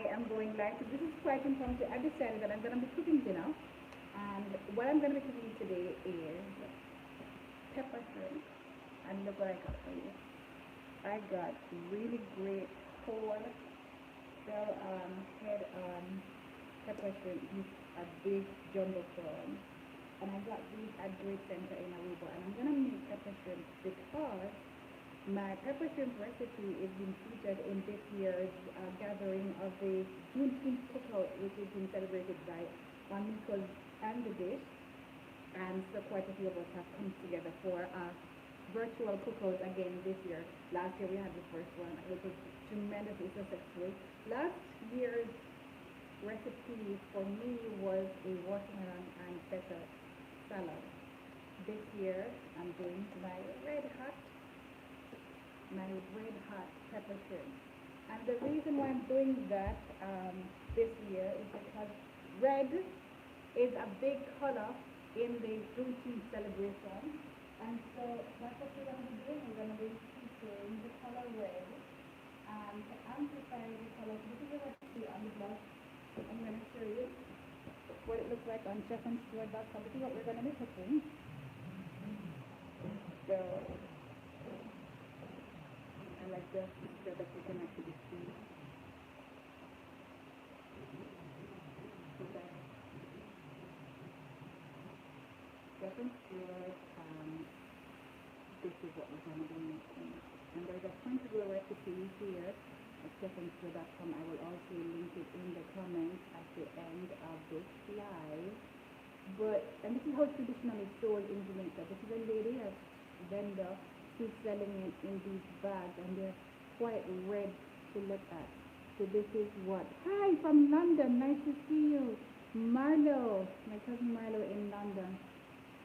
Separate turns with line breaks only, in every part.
I am going live. So this is quite impromptu. I decided that I'm going to be cooking dinner. And what I'm going to be cooking today is pepper shrimp. And look what I got for you. I got really great whole shell head on pepper shrimp. These are big jumbo prawns. And I got these at Great Center in Aruba. And I'm going to make pepper shrimp because my pepper shrimp recipe is being featured in this year's gathering of the Juneteenth cookout, which is being celebrated by Amicos and the Dish. And so quite a few of us have come together for a virtual cookout again this year. Last year we had the first one, which was tremendously successful. Last year's recipe for me was a watermelon and feta salad. This year I'm doing my red hot pepper shrimp. And the reason why I'm doing that this year is because red is a big color in the Juneteenth celebration. And so that's what we're going to be doing. We're going to be featuring the color red to amplify the color. This is a recipe on the blog. I'm going to show you what it looks like on chefandstewart.com. This is what we're going to be cooking. So I like this so that you can actually see. So that Chef Stewart, this is what we're going to be making. And there's a printable recipe here at chefandstewart.com. I will also link it in the comments at the end of this live. And this is how traditionally sold in Jamaica. This is a lady, a vendor, who's selling it in these bags, and they're quite red to look at. So this is what. Hi from London, nice to see you. Marlo, my cousin Marlo in London,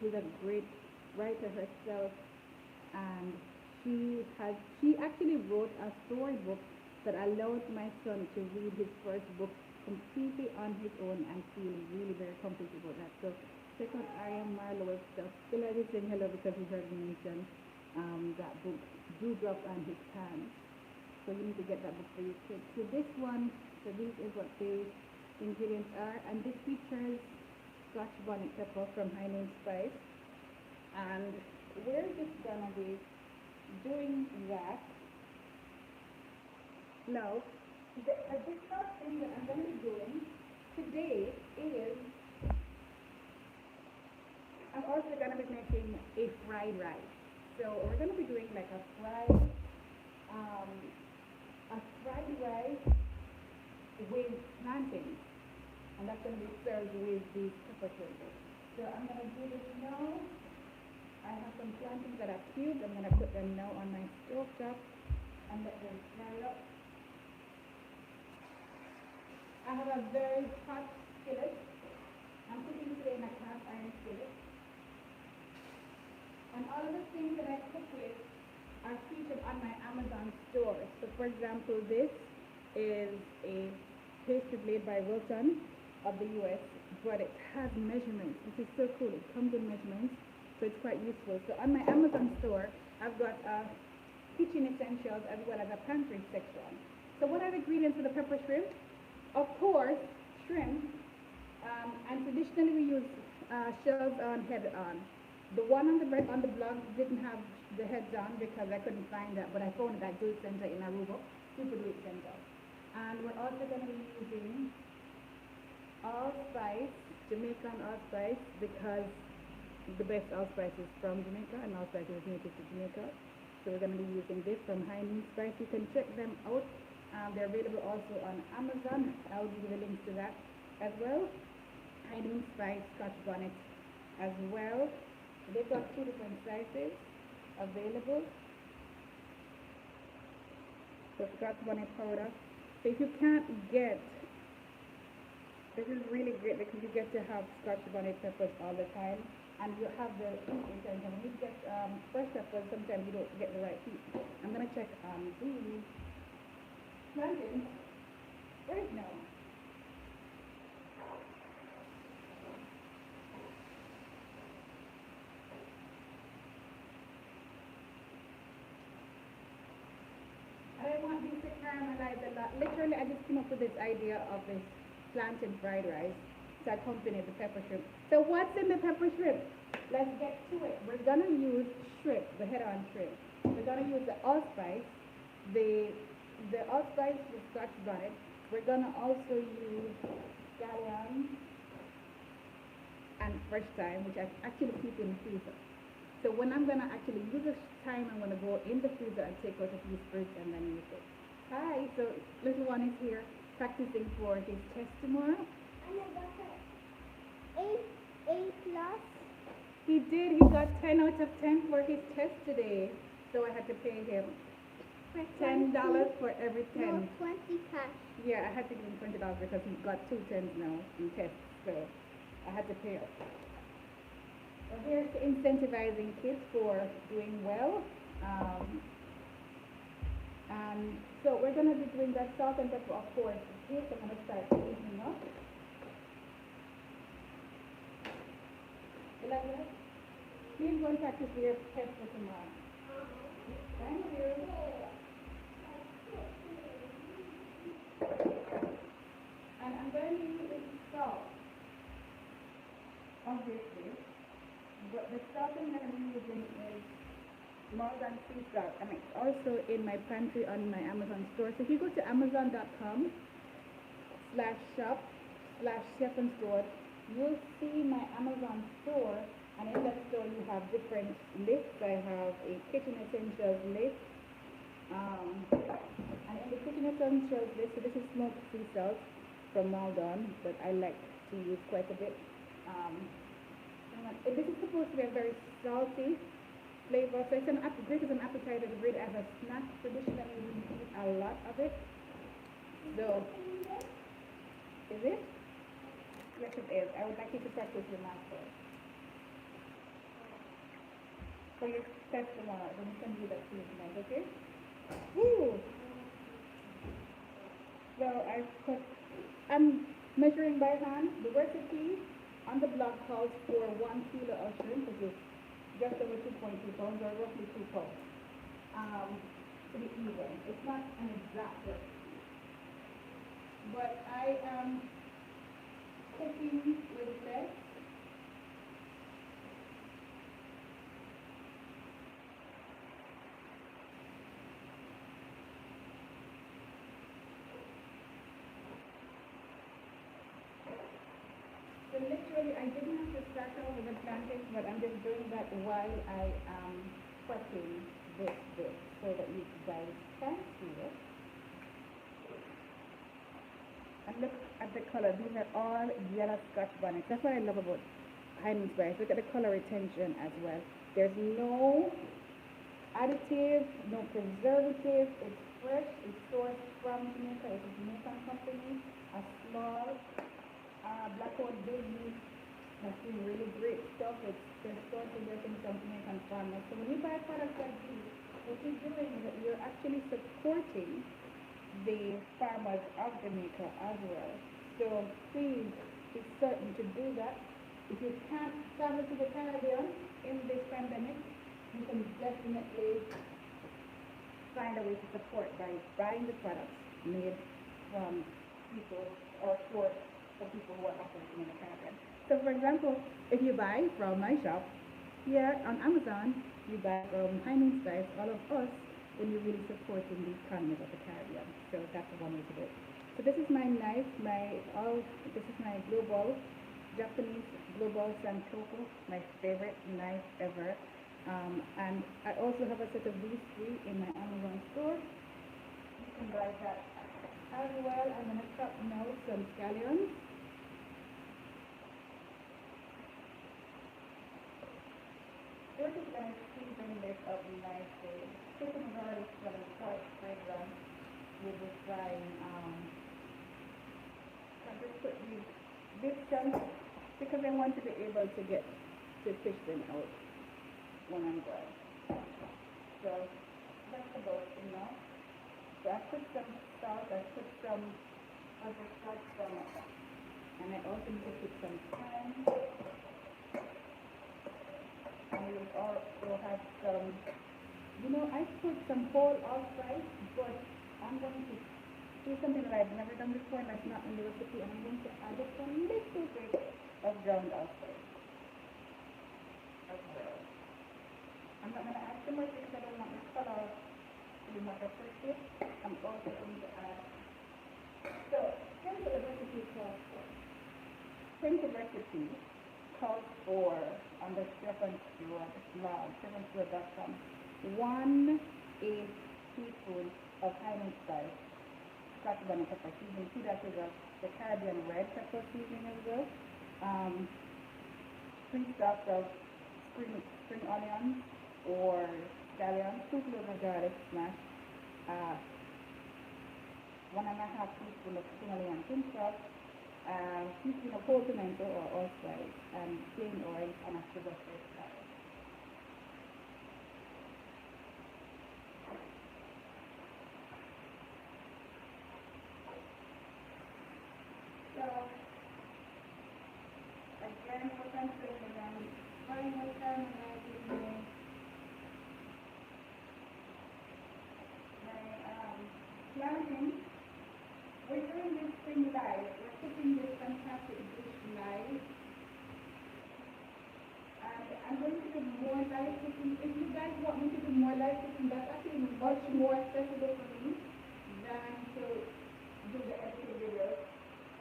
who's a great writer herself, and she actually wrote a storybook that allowed my son to read his first book completely on his own and feel really very comfortable about that. So check out Ariane Marlowe's stuff. Still I just saying hello because he heard me mention that book, Dewdrop and His Pants. So you need to get that book for your kids. So this is what the ingredients are, and this features Scotch bonnet pepper from High Noon Spice. And we're just gonna be doing that. Now, the additional thing that I'm gonna be doing today is I'm also gonna be making a fried rice. So we're gonna be doing like a fried rice with plantains, and that's gonna be served with the pepper shrimp. So I'm gonna do this now. I have some plantains that are cubed. I'm gonna put them now on my stove top and let them fry up. I have a very hot skillet. I'm cooking today in a cast iron skillet. And all of the things that I cook with are featured on my Amazon store. So for example, this is a pastry blade by Wilton of the US, but it has measurements. This is so cool. It comes with measurements, so it's quite useful. So on my Amazon store, I've got kitchen essentials as well as a pantry section. So what are the ingredients for the pepper shrimp? Of course, shrimp, and traditionally we use shells on, head on. The one on the blog didn't have the heads on because I couldn't find that, but I found it at Great Center in Aruba, Super Great Center. And we're also going to be using allspice, Jamaican allspice, because the best allspice is from Jamaica, and allspice is native to Jamaica. So we're going to be using this from High Noon Spice. You can check them out. They're available also on Amazon. I'll give you the links to that as well. High Noon Spice, Scotch bonnet as well. They've got 2 different sizes available. So Scotch bonnet powder. So if you can't get, this is really great because you get to have Scotch bonnet peppers all the time, and you have the heat intention. When you get fresh peppers, sometimes you don't get the right heat. I'm gonna check these plantains right now. I want these to caramelize guys a lot. Literally, I just came up with this idea of this plantain fried rice to accompany the pepper shrimp. So what's in the pepper shrimp? Let's get to it. We're gonna use shrimp, the head-on shrimp. We're gonna use the allspice, the allspice, the Scotch bonnet. We're gonna also use scallions and fresh thyme, which I actually keep in the freezer. So when I'm gonna actually use this time, I'm gonna go in the freezer and take out a few sprigs and then use it. Hi, so little one is here practicing for his test tomorrow.
And I got A plus.
He did. He got 10 out of 10 for his test today. So I had to pay him $10 for every 10.
No, 20 cash.
Yeah, I had to give him $20 because he got 2 tens now in tests. So I had to pay up. So here's incentivizing kids for doing well. And so we're going to be doing that salt and pepper, of course. Okay, so I'm going to start seasoning up. Elaborate. Please go and practice your test for tomorrow. Thank you. And I'm going to use salt, obviously. But the salt I'm going to be using is more than sea salt. And it's also in my pantry on my Amazon store. So if you go to amazon.com/shop/chef and store, you'll see my Amazon store, and in that store you have different lists. I have a kitchen essentials list, and in the kitchen essentials list, so this is smoked sea salt from Maldon that I like to use quite a bit. And this is supposed to be a very salty flavor, so it's this is an appetizer to read as a snack. Traditionally, we eat a lot of it. So, is it? Yes, it is. I would like you to practice your math first. For your test tomorrow, then you can do that to you tonight, okay? Woo! So I'm measuring by hand. The recipe on the blog calls for 1 kilo of shrimp, which is just over 2.2 pounds, or roughly 2 pounds, to be even. It's not an exact recipe, but I am cooking with this. So literally, I didn't have to start off with the plantains, but I'm just doing that while I am prepping this bit so that you guys can see it. And look at the color. These are all yellow Scotch bonnets. That's what I love about Highland spice. Look at the color retention as well. There's no additive, no preservative. It's fresh. It's sourced from Jamaica. It's a Jamaican company. A small black-owned business that's doing really great stuff. They're sourcing their things from Jamaican farmers. So when you buy products like these, what you're doing is that you're actually supporting the farmers of Jamaica as well. So please be certain to do that. If you can't travel to the Caribbean in this pandemic, you can definitely find a way to support by buying the products made from people or sourced from people who are operating in the Caribbean. So for example, if you buy from my shop here on Amazon, you buy from Highland Spice, all of us, then you're really supporting the economy of the Caribbean. So that's one way to do it. So this is my knife, this is my global, Japanese global Santoku, my favorite knife ever. And I also have a set of these 3 in my Amazon store. You can buy that as well. I'm going to chop now some scallions. We're just going to season this up nicely. Chicken is already smelling quite fragrant with the frying. I just put these big chunks because I want to be able to fish them out when I'm done. So that's about enough. So I put some salt, I put some other salt from it. And I also need to put some thyme. And we will also have some, I put some whole allspice, but I'm going to do something that I've never done before and that's not in the recipe, and I'm going to add just a little bit of ground alfalfa as well. I'm not going to add too much because I don't want the color to be much appreciated. I'm also going to add, so here's what the recipe calls for. Printed recipe calls for, on the Chef and Stewart blog, chefandstewart.com, 1/8 teaspoon of Highland spice, scotch bonnet pepper seasoning. See that is the Caribbean red pepper seasoning as well. 3 stalks of spring onions or scallions, 2 cloves of garlic smashed, 1.5 teaspoon of Himalayan pink salt, teaspoon of whole pimento or allspice, and plain oil and a sugar free flour. So again, what I'm saying is I'm trying to caramelizing my planting. We're doing this thing live. We're cooking this fantastic dish live. And I'm going to do more live cooking. If you guys want me to do more live cooking, that's actually much more accessible for me than to do the editing videos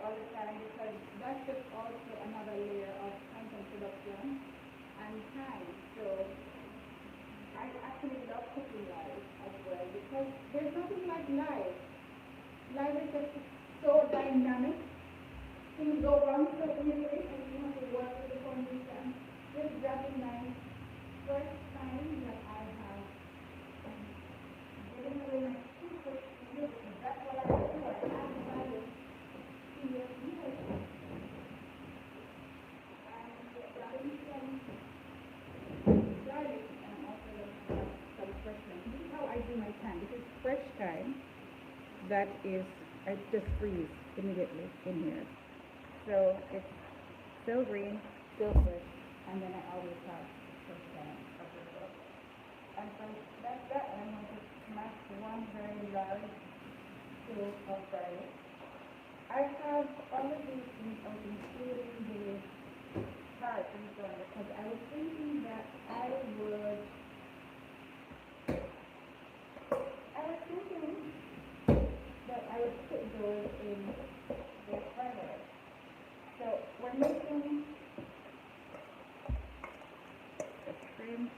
all the time, because that's just also another layer of content production and time. So I actually love cooking live as well, because there's nothing like live. Live is just so dynamic. Things go wrong so easily and you have to work with the condition. This is definitely my first time that I have given away my secret to you, because that's what I do. I have value to your viewers. And grabbing some garlic, and I'm also going to have some fresh thyme. This is how I do my thyme. This is fresh thyme. That is, I just freeze immediately in here. So it's still green, still fresh, and then I always have fresh thyme of the book. And so that's that, and I'm going to smash one very large clove of garlic. I have all of these things out, including the carrot and so on, because I was thinking that I was thinking that I would put those in the fryer. So we're making the shrimp,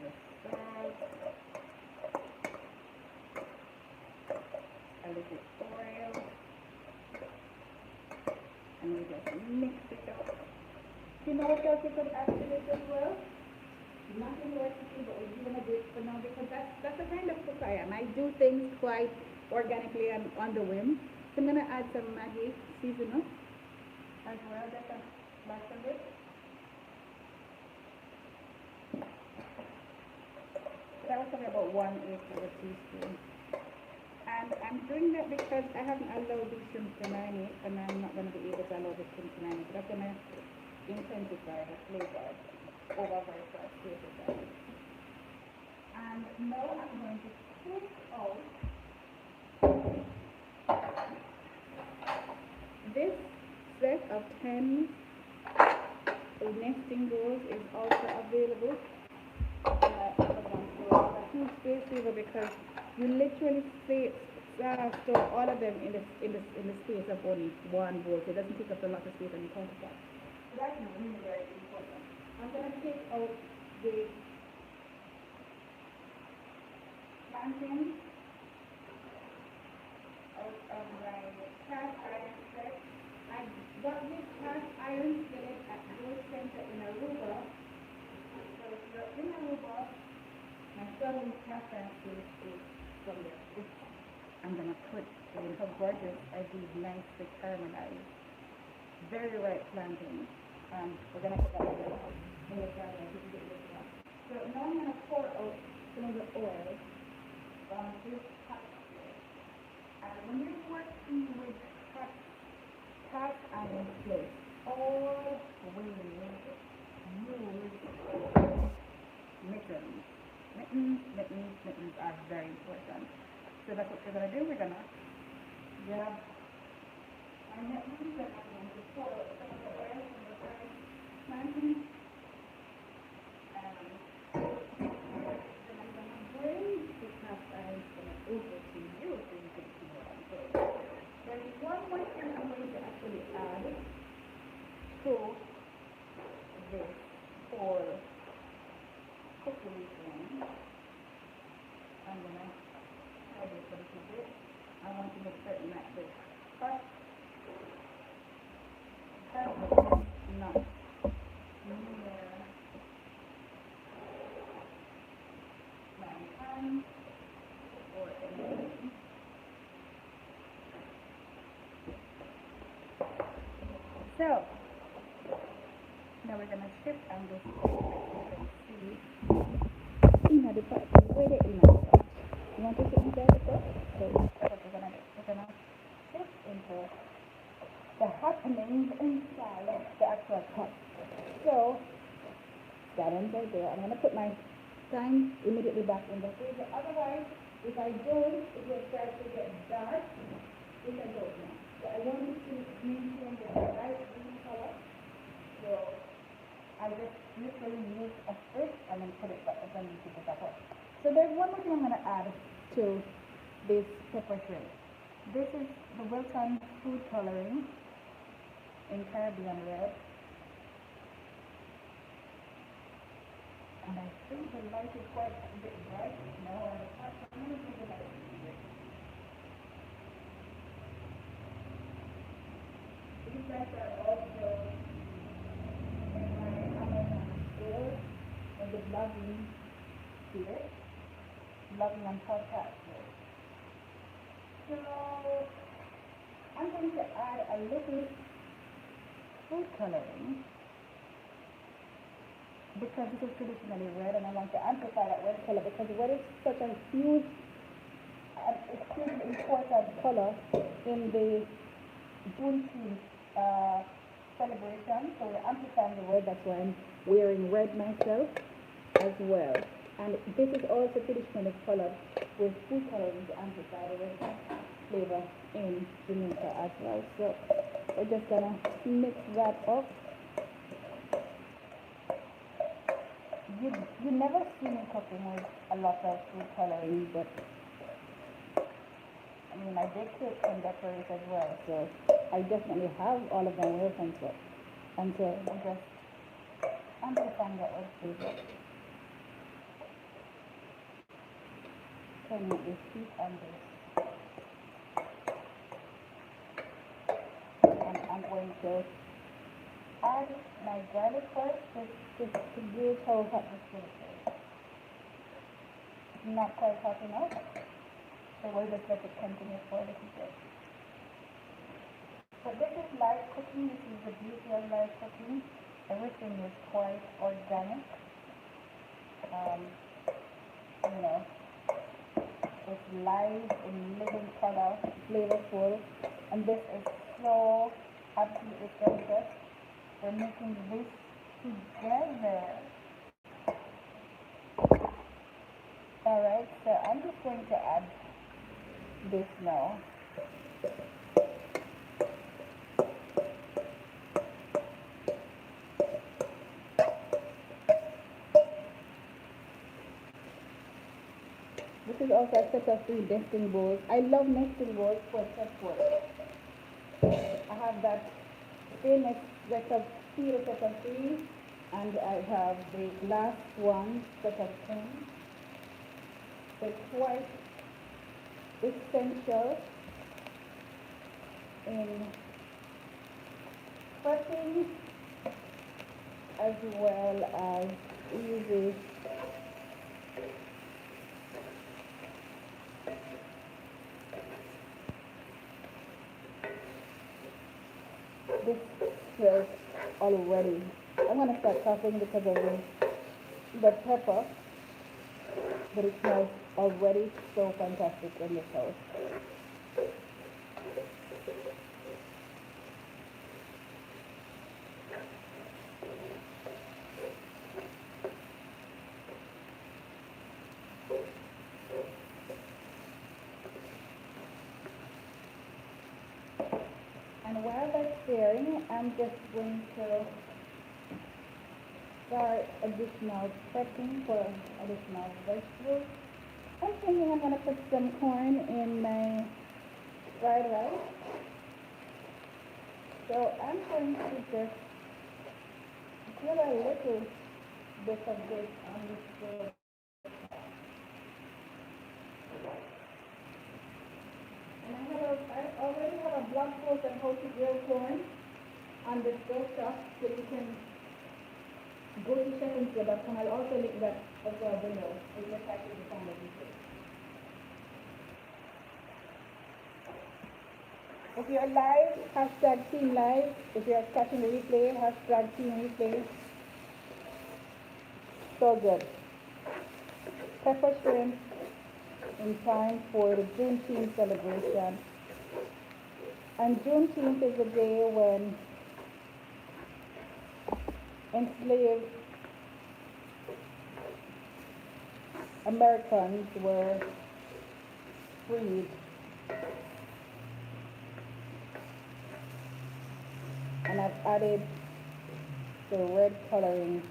the salt, a little oil, and we just mix it up. You know what else you could add to this as well? Not in the recipe, but we're gonna do it for now, because that's the kind of cook I am. I do things quite organically and on the whim. So I'm gonna add some Maggi Seasoning as well, just a splash of it. That was probably about 1/8 of a teaspoon. And I'm doing that because I haven't allowed these shrimp to marinate, and I'm not gonna be able to allow the shrimp to marinate. That's gonna intensify the flavor over very fast flavor. And now I'm going to take out this set of 10 nesting bowls is also available on Amazon. So it's a huge space saver, because you literally store all of them in the space of only one bowl. So it doesn't take up a lot of space on your countertop. So that's really very important. I'm going to take out the plantains out of my cast iron set. I got this cast iron skillet at Growth Center in Aruba. So if you're in Aruba, my son cast iron skillet is from there. I'm going to put in how gorgeous are these nicely caramelized, very ripe plantains. We're going to put that in the garden. So now I'm going to pour out some of the oil from this pot here. And when you're working with cast iron skillet, always use mittens. Mittens are very important. So that's what we're going to do. We're going to grab my napkins and I'm going to pour some of the oil from the fried plantains. Then I'm going to bring the cast iron from over to you so you can see what I'm doing. There's one more thing I'm going to actually add to this for cooking thing. I'm going to try this a little bit. I want to make certain that this first not near my hand or anything. So now we're gonna shift and just see in the part where the in you want to sit inside the cup? So that's what we're gonna shift into the happenings inside the actual cup. So that ends right there. I'm gonna put my time immediately back in the freezer. Otherwise, if I don't, it will start to get dark. Which I don't know. So I want it to maintain the light green color. So I just literally use a stick and then put it back underneath the pepper. So there's one more thing I'm gonna add to this pepper shrimp. This is the Wilton food coloring in Caribbean red. And I think the light is quite a bit bright. No, I'm going to do the light a little bit. These guys are also in my Amazon store in the blogging here. Blogging and podcast here. So I'm going to add a little food coloring because this is traditionally red and I want to amplify that red color because red is such a huge extremely important color in the Juneteenth celebration. So we're amplifying the red, that's why I'm wearing red myself as well. And this is also traditionally colored with food coloring to amplify the red flavor in Jamaica as well. So we're just gonna mix that up. You never see me cooking with a lot of food coloring, but I mean I bake cakes and decorate as well, so I definitely have all of my weapons up. And so I'm just amplifying that red flavor. Turning up the heat on this. And I'm going to add my garlic first just to gauge how hot this food is. Not quite hot enough, so we'll just let it continue for a little bit. So this is live cooking. This is the beauty of live cooking. Everything is quite organic. You know, it's live in living color, flavorful, and this is so absolutely delicious. We're making this together. Alright, so I'm just going to add this now. This is also a set of 3 nesting bowls. I love nesting bowls for chessboard. I have that famous set of steel set of 3, and I have the glass one set of 10. It's quite essential in prepping as well as easy. This smells already. I'm going to start coughing because of the pepper, but it smells already so fantastic in this house. And while that's searing, I'm just going to start additional prepping for additional vegetables. I'm thinking I'm going to put some corn in my fried rice. So I'm going to just drill a little bit of this on this stove. And I already have a blog post on how to grill corn on the stove top, so you can go to chefandskill.com. I'll also link that as well below. It's just actually the kind of video. If you're live, hashtag team live. If you're catching the replay, hashtag team replay. So good. Pepper shrimp in time for the Juneteenth celebration. And Juneteenth is the day when enslaved Americans were freed. And I've added the red coloring.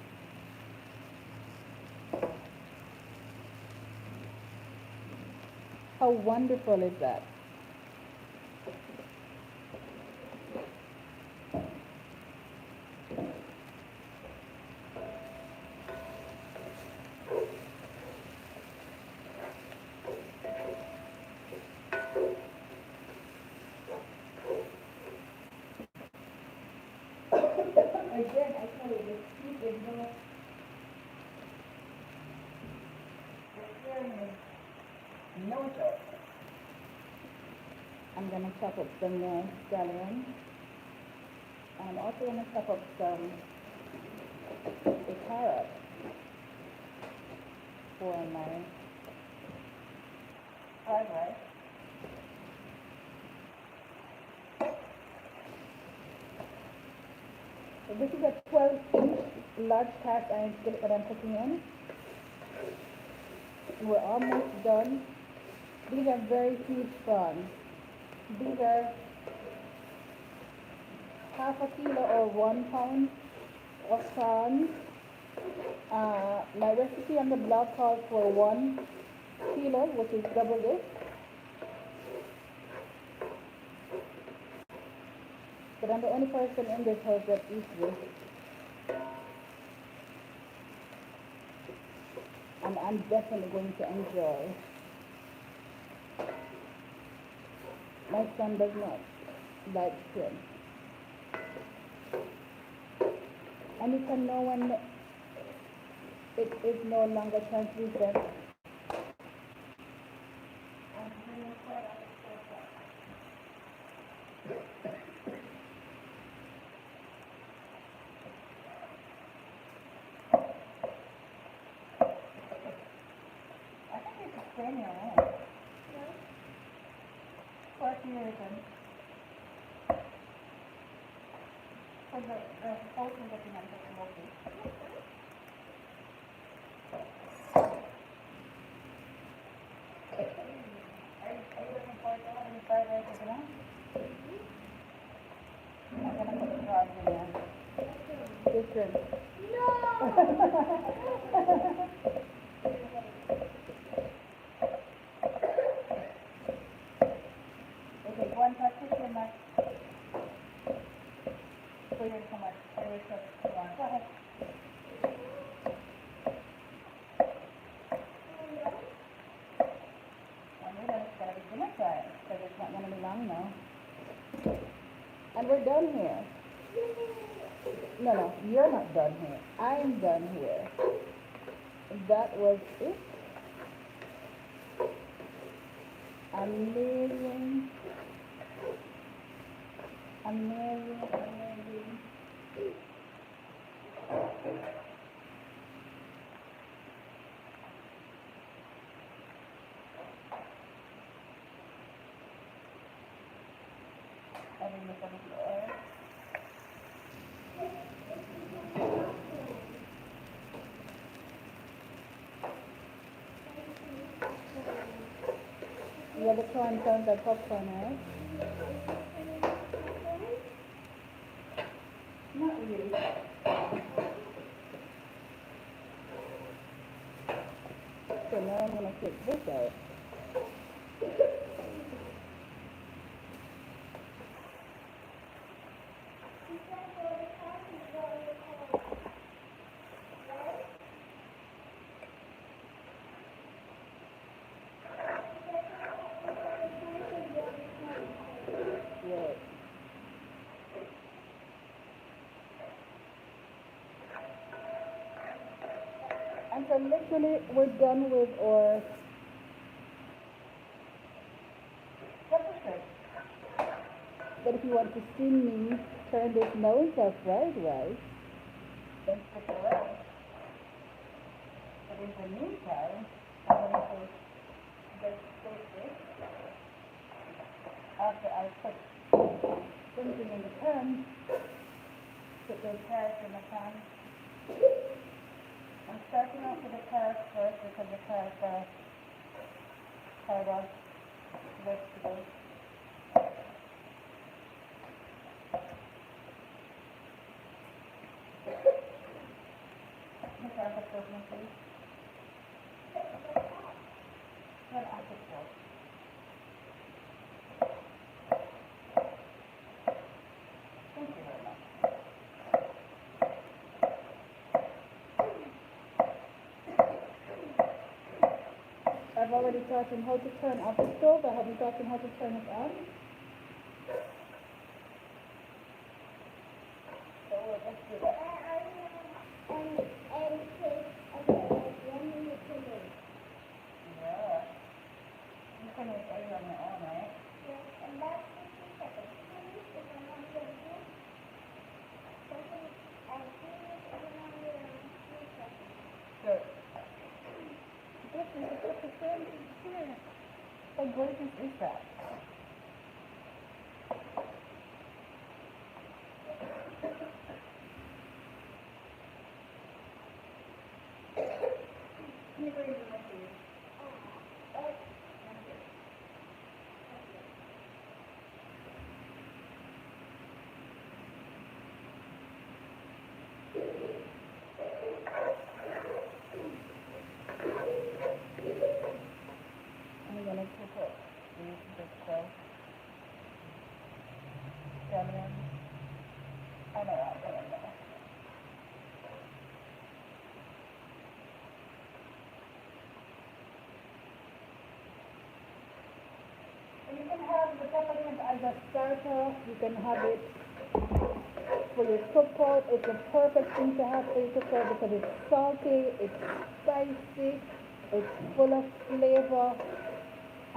How wonderful is that? Again, I tell you, the heat is no joke. I'm going to chop up some more scallions. I'm also going to chop up some carrots for my fried rice. So this is a 12-inch large cast iron skillet that I'm cooking in. We're almost done. These are very huge prawns. These are half a kilo or 1 pound of prawns. My recipe on the blog calls for 1 kilo, which is double this. But I'm the only person in this house that eats this. And I'm definitely going to enjoy. My son does not like shrimp. And you can know when it is no longer translucent. Same here, right?
No.
For Puritan. For the photo that you have taken over. Are you looking forward to having fried rice with them? I'm going to put the fries in there. Different.
No!
One particular much for your so much. Go ahead. And we're going to be dinner time because it's not going to be long now. And we're done here. No, you're not done here. I'm done here. That was it. Amazing. Amazing. Adding a little oil. Yeah, the corn sounds like popcorn, right? I'm going to take this out. Yes. And so literally we're done with our pepper shrimp. But if you want to see me turn this now into fried rice, then stick around. But in the meantime, I'm going to just take this after I put something in the pan, put those carrots in the pan. I'm starting off with the carrots first because the carrots are part of vegetables. The carrots are cooking, please. Well, after that. Thank you very much. I've already taught him how to turn off the stove. I haven't taught him how to turn it on. So let's do that. Yeah. You can make eggs on your own, right? Good. This is a pepper shrimp here. How gorgeous is that? Let me bring it in for you. I'm going to put up these big stuff. Scallions. I know I'll put in there. And you can have the pepper shrimp as a starter. You can have it for your cookout. It's a perfect thing to have for your cookout because it's salty, it's spicy, it's full of flavor,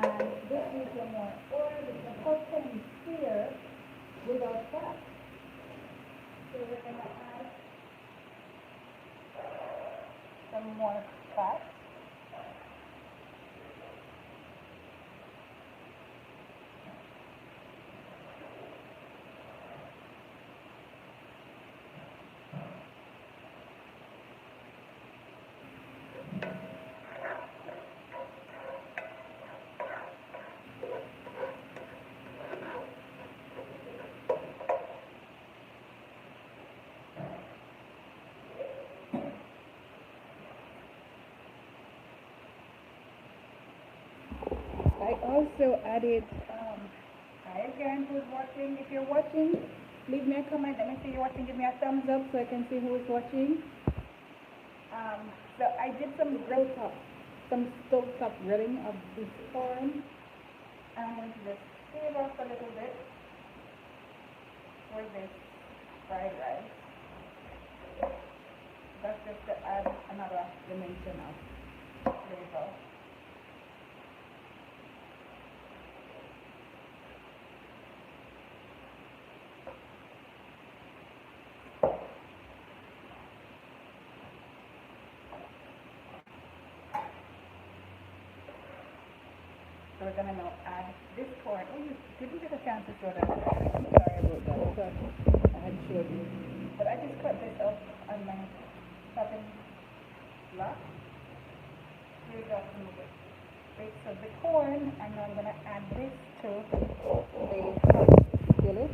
and this is a more oil. It's a protein here without fat. So we're going to add some more fat. I also added, hi again, who's watching. If you're watching, leave me a comment. Let me see you watching. Give me a thumbs up so I can see who is watching. So I did some stovetop grilling of this corn. I'm going to just save off a little bit for this fried rice. That's just to add another dimension of flavor. So we're going to now add this corn. Oh, you didn't get a chance to show that. I'm sorry about that. I thought I had showed you. But I just cut this up on my chopping block. Here we go. Wait, so the corn, and now I'm going to add this to the hot skillet.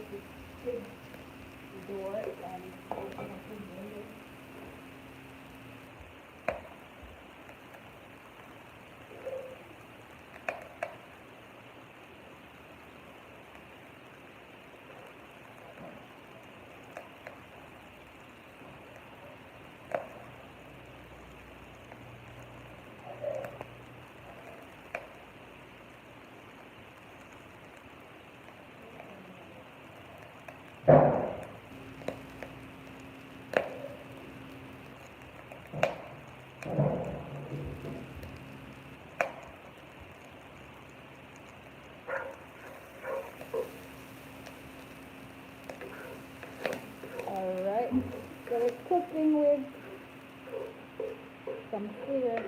close this big door and open up the window. Alright, so we're cooking with some serious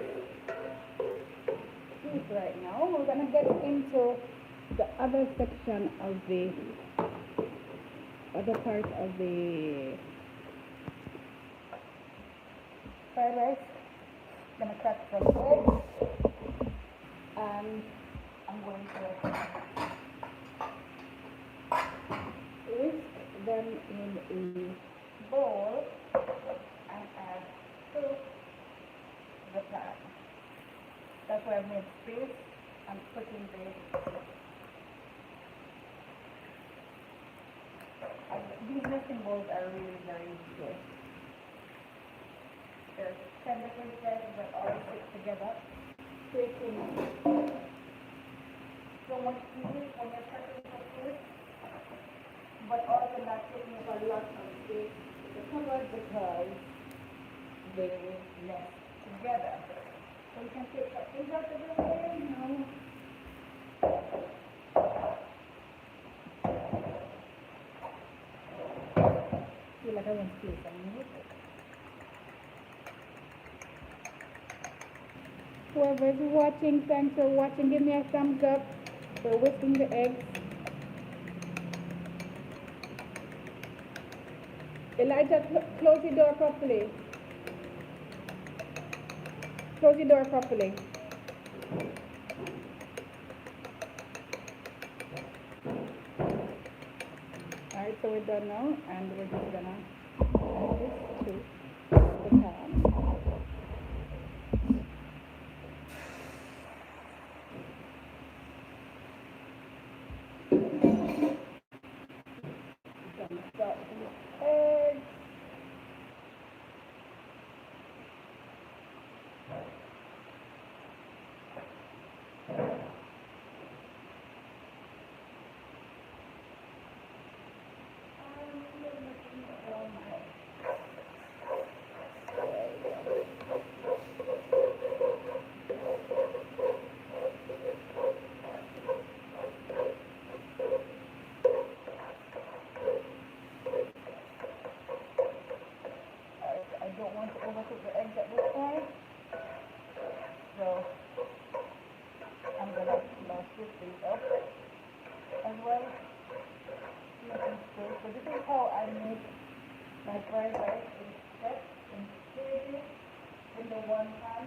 heat right now. We're gonna get into the other section of the other part of the fried rice. Gonna crack some eggs and I'm going to whisk them in a bowl and add to the pan. That's why I've made space. I'm putting these mixing bowls are really very good. There's 10 different sizes that all fit together, creating so much ease when you're cutting for food, but also not taking up a lot of space in the cupboard because they nest together. So you can take that things out of the way, you know. Feel like I want to play some music. Whoever is watching, thanks for watching. Give me a thumbs up for whisking the eggs. Elijah, close the door properly. Close the door properly. Alright, so we're done now, and we're just gonna add this to the pan. Gonna start with the eggs. I don't want to overcook the eggs at this point, so I'm gonna switch these up as well. So this is how I make my fried rice in steps, in stages, in the one pan.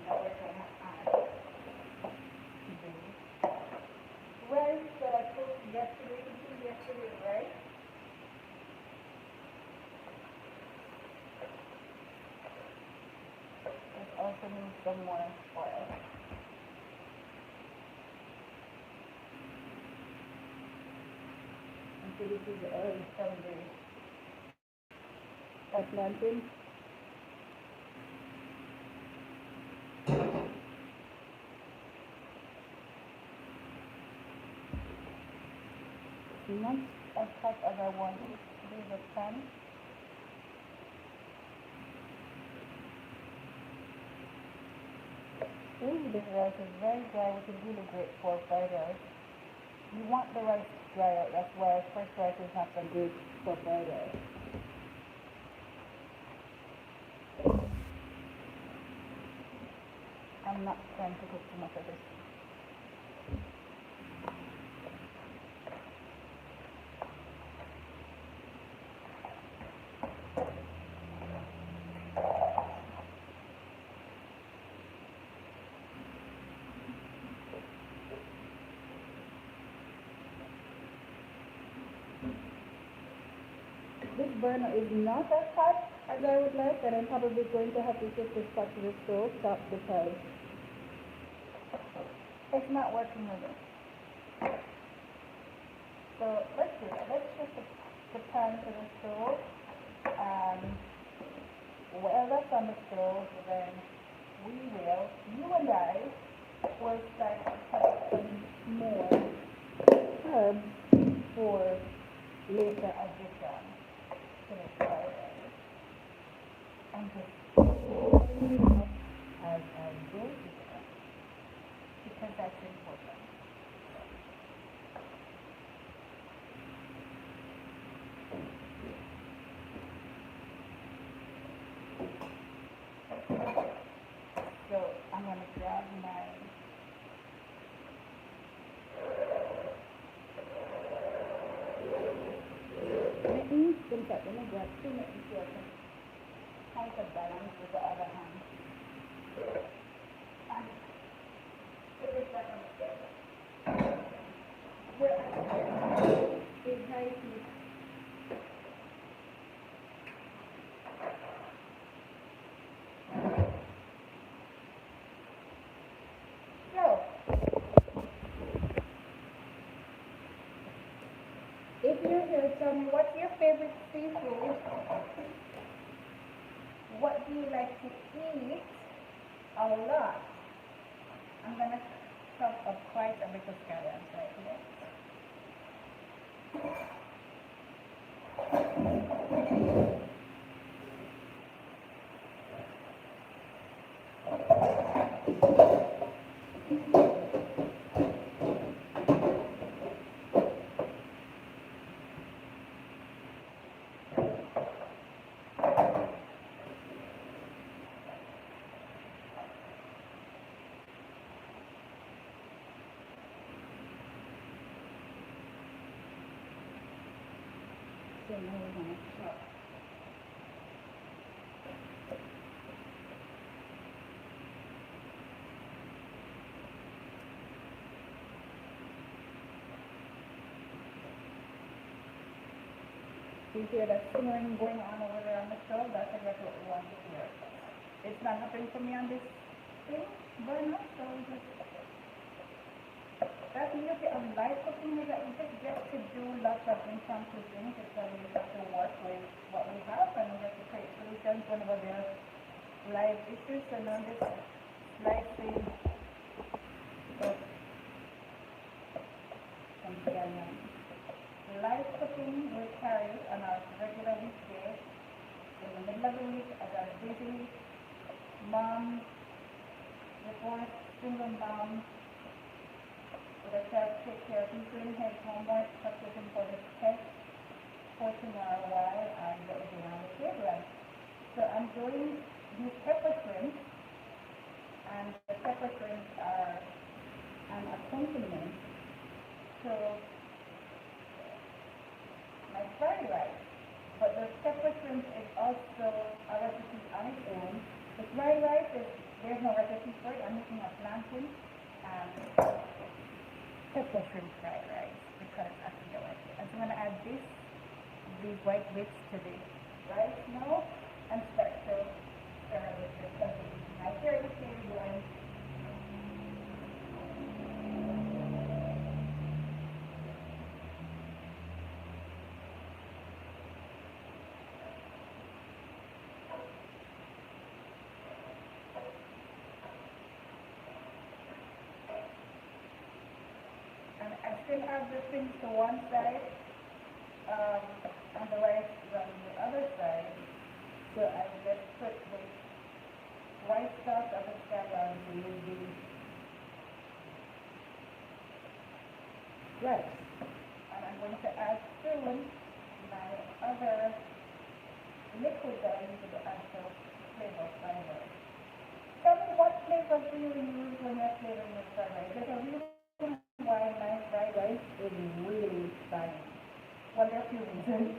Now we're gonna add the rice that I cooked yesterday, right? Let's also need some more oil. And so this is the oil from the plantains. Not as hot as I want it to be the pan. Ooh, this rice is very dry, which is really great for fried rice. You want the rice dry out, that's why fresh rice is not so good for fried rice. I'm not trying to cook too much of this. this burner is not as hot as I would like, then I'm probably going to have to shift this pot to the stove top because it's not working with it. So let's do that. Let's shift the pan to the stove. While that's on the stove, then you and I will start to cut some more herbs for later addition to the fried rice. And just as I go here, because that's important. So I'm going to grab my mittens. In fact, let me grab 2 mittens so I can kind of balance with the other hand. And put this back on the table. We're at big high heat. If you're here, tell me what's your favorite seafood? What do you like to eat a lot? I'm going to chop up quite a bit of scallions right here. So now we're going to chop. You hear that simmering going on over there on the stove? That's exactly what we want to hear. It's not happening for me on this thing burner, so just that's the beauty of live cooking is that you just get to do lots of impromptu things because we have to work with what we have and we have to create solutions whenever there are live issues. So now this slicing of some scallion. Live cooking will carry on our regular weekday in the middle of the week as our busy mom, divorced, single mom, with a child to take care of his doing his homework, preparing for his test for tomorrow while I'm getting around the table. So I'm doing these pepper shrimp, and the pepper shrimp are an accompaniment to my fried rice. But the pepper shrimp is also a recipe on its own. The fried rice there's no recipe for it. I'm making a plantain and pepper shrimp fried rice because I feel like it. I'm going to add these white bits to the rice now and start to stir with the pepper. Now here is the one. I still have the things to one side, and the rice is on the other side. So I just put the white sauce of the scallion with the rice. And I'm going to add soon my other liquid that I need to add to flavor fried rice. Tell me what flavors do you use when you're flavoring your fried rice? There's a reason why my fried rice is really spicy. Well, there are a few reasons.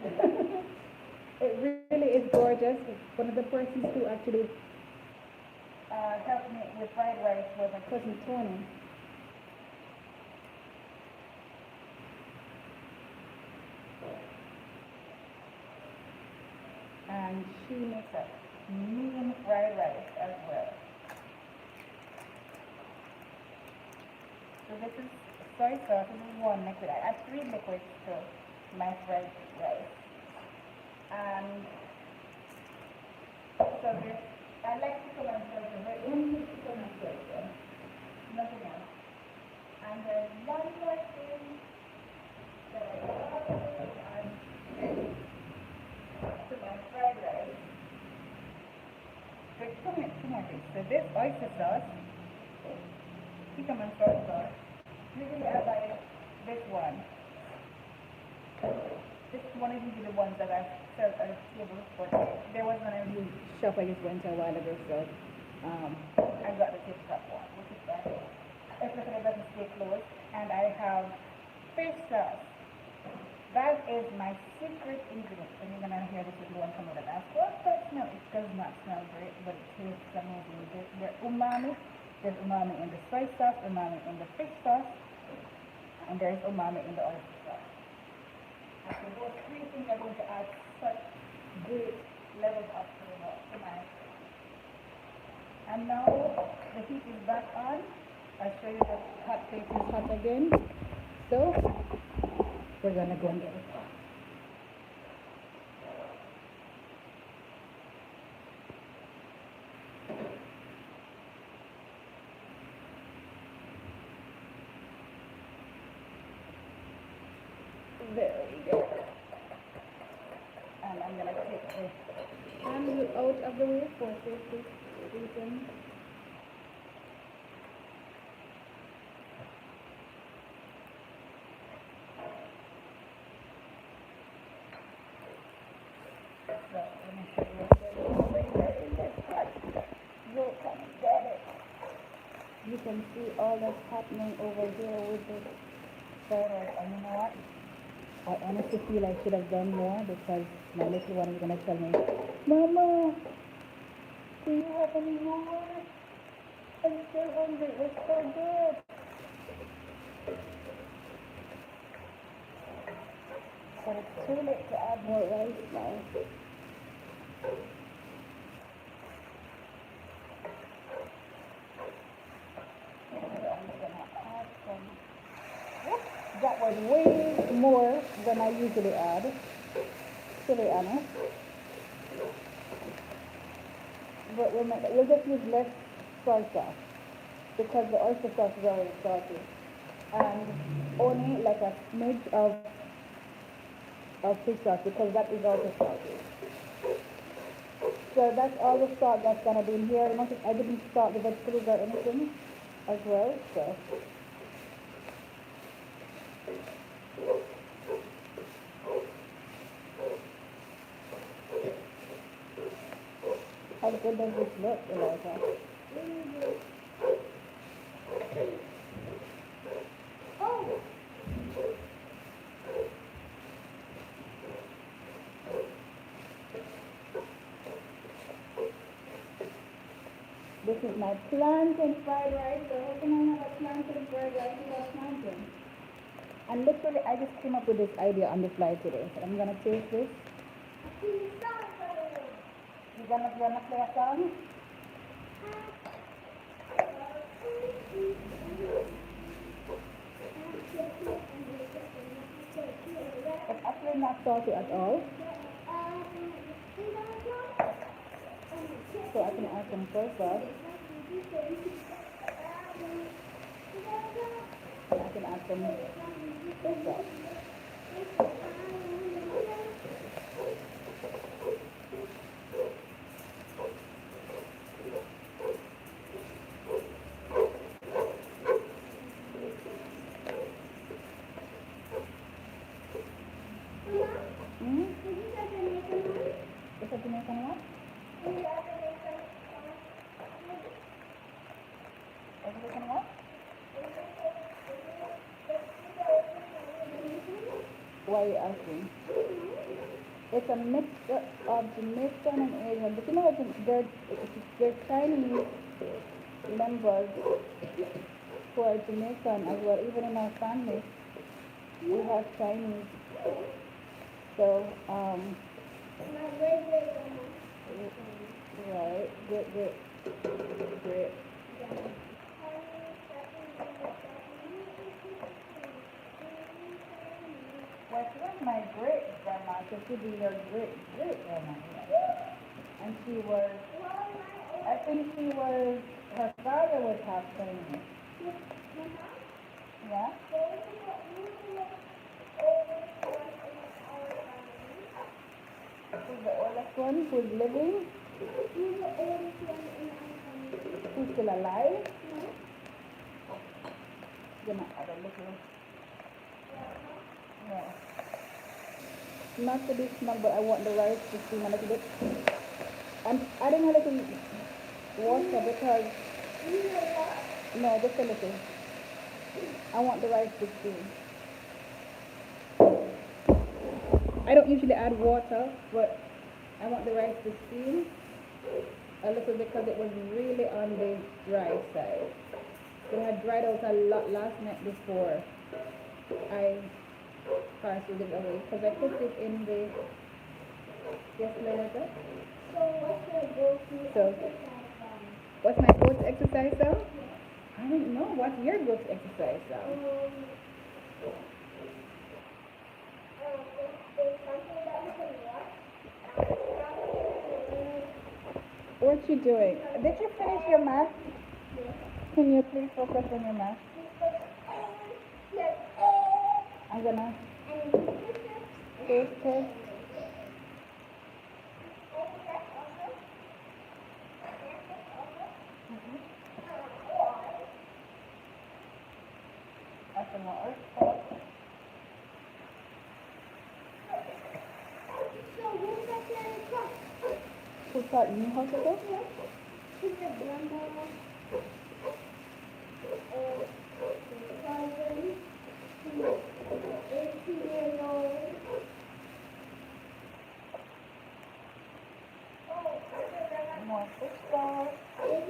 It really is gorgeous. One of the persons who actually helped me with fried rice was my cousin Tony. and she makes a mean fried rice as well. So this is soy sauce. This is one liquid. I add 3 liquids to my fried rice. And so this, I like chicken and salsa, but only chicken and salsa, nothing else. And there's one more thing that I love to add to my fried rice. So come here, so this oyster sauce, chicken and soy sauce, usually I buy this one. This one is usually the ones that I sell at a table, but there was one I really shop I just went to a while ago, so I got the tip top one, which is fine. Especially it doesn't stay closed. And I have fish sauce. That is my secret ingredient. And you're gonna hear this little one come out and ask, what's that smell? It does not smell great, but it tastes amazing. There's umami. There's umami in the soy sauce, umami in the fish sauce, and there is umami in the oyster sauce. And so those 3 things are going to add such great levels of flavor to my food. And now the heat is back on. I'll show you the hot plate is hot again. So we're gonna go and get it. There we go. And I'm gonna take the handle out of the way for safety reasons. So let me show you what's in this part. You can get it. You can see all that's happening over here with this fried. And you know what? I honestly feel I should have done more because my little one is gonna tell me, Mama, do you have any more? I'm so hungry. It's so good. But it's too late to add more rice now. That was way more than I usually add, to be honest. But remember, you'll just use less soy sauce because the oyster sauce is already salty. And only like a smidge of fish sauce because that is also salty. So that's all the salt that's gonna be in here. I didn't salt the vegetables or anything as well, so. How good does this look, Eliza? Oh! This is my plantain fried rice. So how can I have a plantain fried rice without plantain? And literally, I just came up with this idea on the fly today. So I'm gonna taste this. You're gonna play a song? It's actually not salty at all. So I can add some soy sauce. I can add some fish sauce. Is it Jamaican what? Jamaican what? Why are you asking? It's a mixture of Jamaican and Asian. But you know what? They're Chinese members who are Jamaican as well. Even in our family, we have Chinese. So,
My great great grandma.
Right. Great, great, great. Well, she was my great grandma, so she'd be your great great grandma. Yeah. And she was, I think she was, her father was half Chinese. Yeah? Who's the oldest one who's living?
Who's the oldest one in our family?
Who's still alive?
No.
Gonna add a little. Yeah. Not to be small, but I want the rice to steam a little bit. I'm adding a little water because,
You know what?
no, just a little. I want the rice to steam. I don't usually add water, but I want the rice to steam a little because it was really on the dry side. It had dried out a lot last night before I parceled it away because I put it in the, yes, Loretta?
So what's your go-to
So,
exercise song?
what's my go-to exercise song? I don't know. What's your go-to exercise song?
There's something that we can watch.
What you doing? Did you finish your math?
Yes.
Can you please focus on your math?
Yes.
I'm gonna
And
taste it. That's more.
so who's that little cook?
Who taught you how to cook?
Is the grandma or the cousin who is 18 years old?
More fish sauce.
Did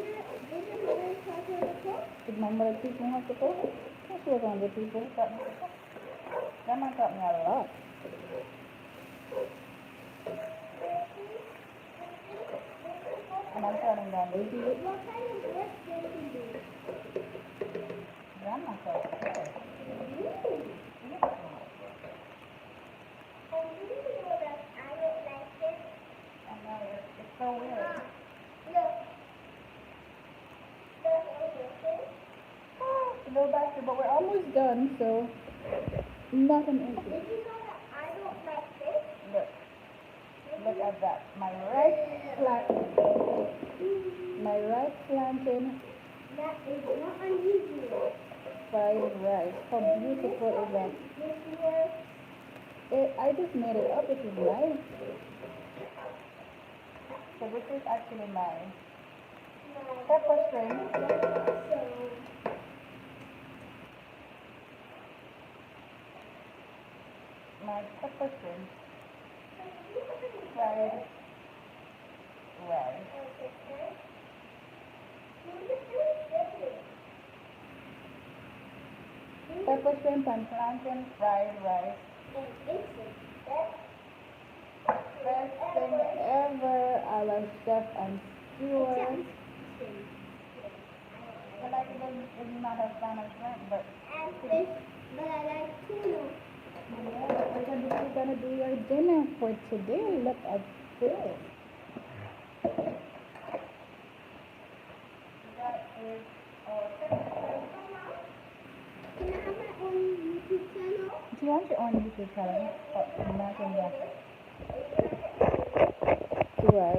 your mother teach her to cook?
Did my mother teach me how to cook? Yes, she was one of the people who taught me to cook. Grandma taught me a lot. And I'm turning down the heat.
What kind of work did you do?
Grandma taught me.
And you know that I don't like it.
I know, it's so weird.
Look. That's all this.
A little basket, but we're almost done, so not an issue.
Did you know that I don't like this?
Look. Look at that. My rice plantain
That is not unusual.
fried rice. How beautiful is that?
This was
I just made it up. It is nice. So this is actually my pepper shrimp. My pepper shrimp fried rice. Pepper shrimp and plantain fried rice. Best thing ever, a la chef and steward. I like it is not a fan of shrimp, but
And fish, but I like tuna.
yeah, we're gonna do your dinner for today. Look at this. That is our pepper shrimp.
Can I have my own YouTube channel?
Do you want your own YouTube channel? Not in that. Do I?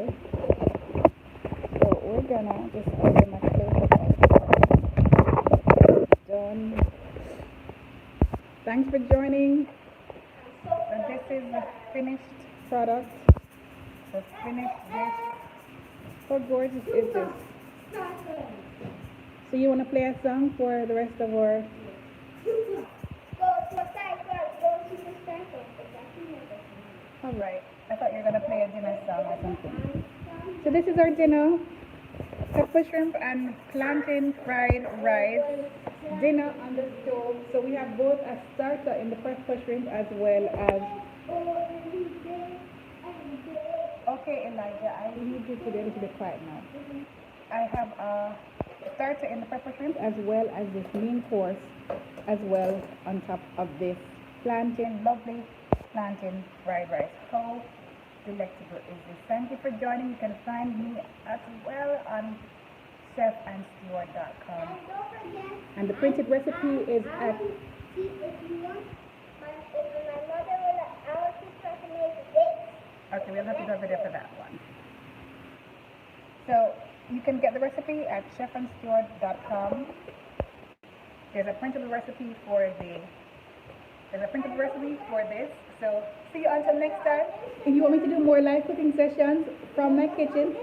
So we're gonna just open my plate up. Done. Thanks for joining. And this is the finished product. The finished dish. How gorgeous is this? So you want to play a song for the rest of our... Alright. I thought you were going to play a dinner song or something. So this is our dinner. Pepper shrimp and plantain fried rice. Dinner on the stove. So we have both a starter in the pepper shrimp as well as Okay, Elijah, I
We need you to be a little bit quiet now.
have a starter in the pepper shrimp.
As well as this main course, as well on top of this plantain.
Lovely plantain fried rice. How delectable is this? Thank you for joining. You can find me as well on chefandsteward.com.
And don't forget.
And the printed recipe is at
See, if you want, if my mother will, I will teach her to make this.
Okay, we'll have to do a video for that one. So you can get the recipe at chefandsteward.com. There's a printable recipe for this. So see you until next time.
if you want me to do more live cooking sessions from my kitchen,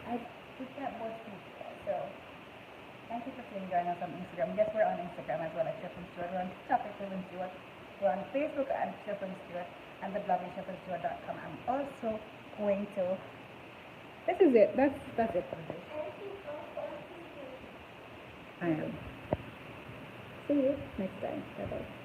I we can't watch this. So thank you for joining us on Instagram. Yes, we're on Instagram as well at Chef and Stewart. We're on TikTok at Chef and Stewart. We're on Facebook at Chef and Stewart, and the blog is chefandstewart.com. I'm also going to.
this is it. That's it for today.
I am.
See you next time. Bye bye.